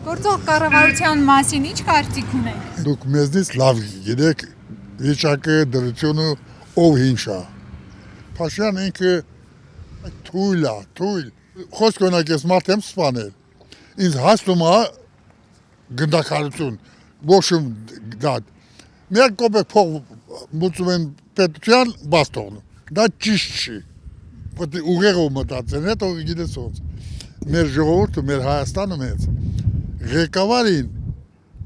Գործող կառավարության մասին ինչ կարծիք ունեք։ Դուք մեզնից լավ գիտեք վիճակը դրությունը ով հինչա։ Փաշյան ինքը թույլ է, թույլ։ Խոսք օրինակ ես մարդ եմ սպանել։ Ինձ հասնում է գնդակարություն, ոչմ դատ։ Մեկ կոպեկ փող մուծում են պետության բաց թողնում։ Դա ճիշտ չի։ Պետք է ուղեղով մտածեն, հետո գիտես ոնց։ Մեր ժողովուրդը, մեր Հայաստանը մեծ ղեկավարին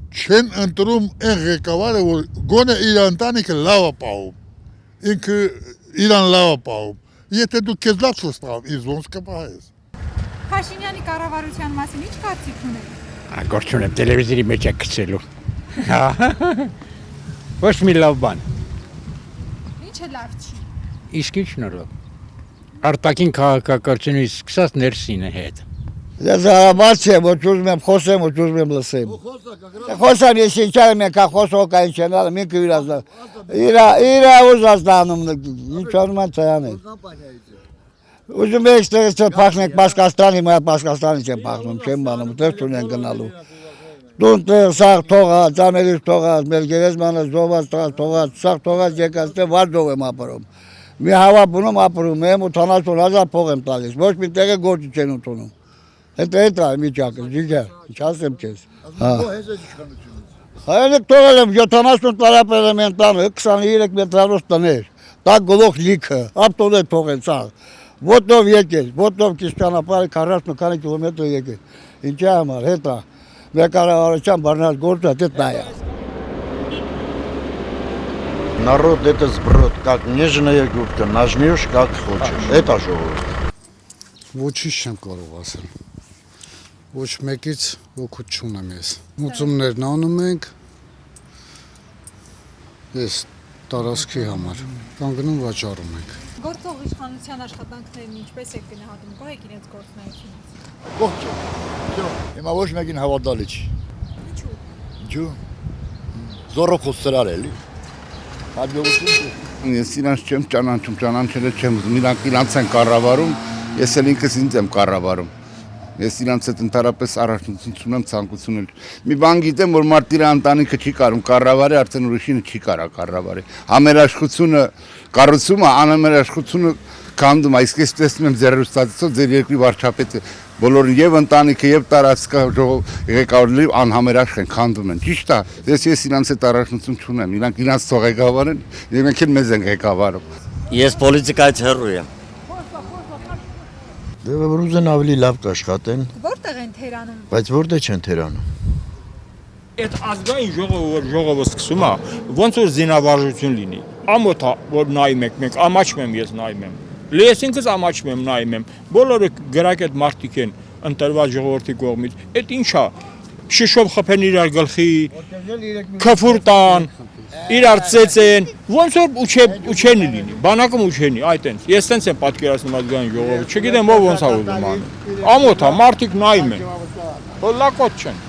չեն ընտրում այն ղեկավարը, որ գոնե իր ընտանիքը լավ է պահում։ Ինքը իրան լավ է պահում։ Եթե դու քեզ լավ չես պահում, ինձ ոնց կպահես։ Փաշինյանի կառավարության մասին ինչ կարծիք ունեք։ Գործ ունեմ տելևիզորի մեջ է գցելու։ Ոչ մի լավ բան։ Ինչ է լավ չի։ Իսկ ի՞նչն է լավ։ Արտաքին քաղաքականությունից սկսած ներսին է հետ։ Ես հարաբար չեմ, ոչ ուզում եմ խոսեմ, ոչ ուզում եմ լսեմ։ Խոսամ ես ինչարեմ եկա խոսոկա ինչ են ալը, մինքը իրա ուզած դանում, ինչ անում են ծայան է։ Ուզում եք ստեղից պախնենք Պասկաստանի, մայա Պասկաստանի չեմ պախնում, չեմ բանում, տեղ չունեն գնալու։ Դուն տեղ սաղ թողած, ծամերից թողած, մեր գերեզմանը զոված թողած, սաղ թողած եկած տեղ վարձով եմ ապրում։ Մի հավա բունում ապրում եմ, 80,000 փող եմ տալիս, ոչ մի տեղը գործ չեն ուտունում։ Հետո այդ է միջակը, ջիջա, ինչ ասեմ քեզ։ Հայերեք թողել եմ 70 տարապել եմ են տանը, 23 մետրանոց տներ, տա գլող լիքը, ապտոն է թողել սաղ։ Ոտով եկել, ոտով կիս ճանապարհի 40 քանի կիլոմետր եկել։ Ինչի համար, հետա, մեր կառավարության բառնած գործը դա է։ Народ это сброд, как нежная губка, нажмешь как хочешь. Это ժողովուրդ։ Ոչինչ չեմ կարող ասել։ Ոչ մեկից օգուտ չունեմ ես։ Մուծումներն անում ենք ես տարածքի համար, կանգնում վաճառում ենք։ Գործող իշխանության աշխատանքներն ինչպես եք գնահատում, գոհ եք իրենց գործունեությունից։ Գոհ չեմ։ Հիմա ոչ մեկին հավատալի չի։ Ինչու։ Ինչու։ Զորը խոստրալ էլի։ Ես իրանց չեմ ճանաչում, ճանաչել չեմ ուզում, իրանց են կառավարում, ես էլ ինքս ինձ եմ կառավարում։ Ես իրանց հետ ընդհանրապես առաջնություն եմ ցանկություն էլ։ Մի բան գիտեմ, որ մարդ իր ընտանիքը չի կարում կառավարի, արդեն ուրիշինը չի կարա կառավարի։ Համերաշխությունը կառուցում է, անհամերաշխությունը քանդում է, իսկ ես տեսնում եմ ձեր հստացիով ձեր երկրի վարչապետը բոլորին եւ ընտանիքը եւ տարածքը ղեկավարների անհամերաշխ են քանդում են։ Ճիշտ է, ես իրանց հետ առաջնություն չունեմ, իրանք իրանց թող ղեկավարեն, եւ մենք էլ մեզ են ղեկավարում։ Ես պոլիտիկայից հեռու եմ։ Դե որ ուզեն ավելի լավ կաշխատեն։ Որտեղ են թերանում։ Բայց որտեղ չեն թերանում։ Այդ ազգային ժողովը սկսում է, ոնց որ զինավարժություն լինի։ Ամոթ է, որ նայում եք, մենք ամաչում եմ, ես նայում եմ։ Ես ինքս ամաչում եմ, նայում եմ։ Բոլորը գրակ այդ մարդիկ են ընտրված ժողովրդի կողմից։ Այդ ինչ է։ Շիշով խփեն իրար գլխի, քֆուր տան, իրար ծեծեն, ոնց որ ուչենի լինի, բանակում ուչենի, այդ տենց։ Ես տենց եմ պատկերացնում ազգային ժողովը, չգիտեմ ով ոնց է ուզում անում։ Ամոթ է, մարդիկ նայում են, որ լակոտ չեն։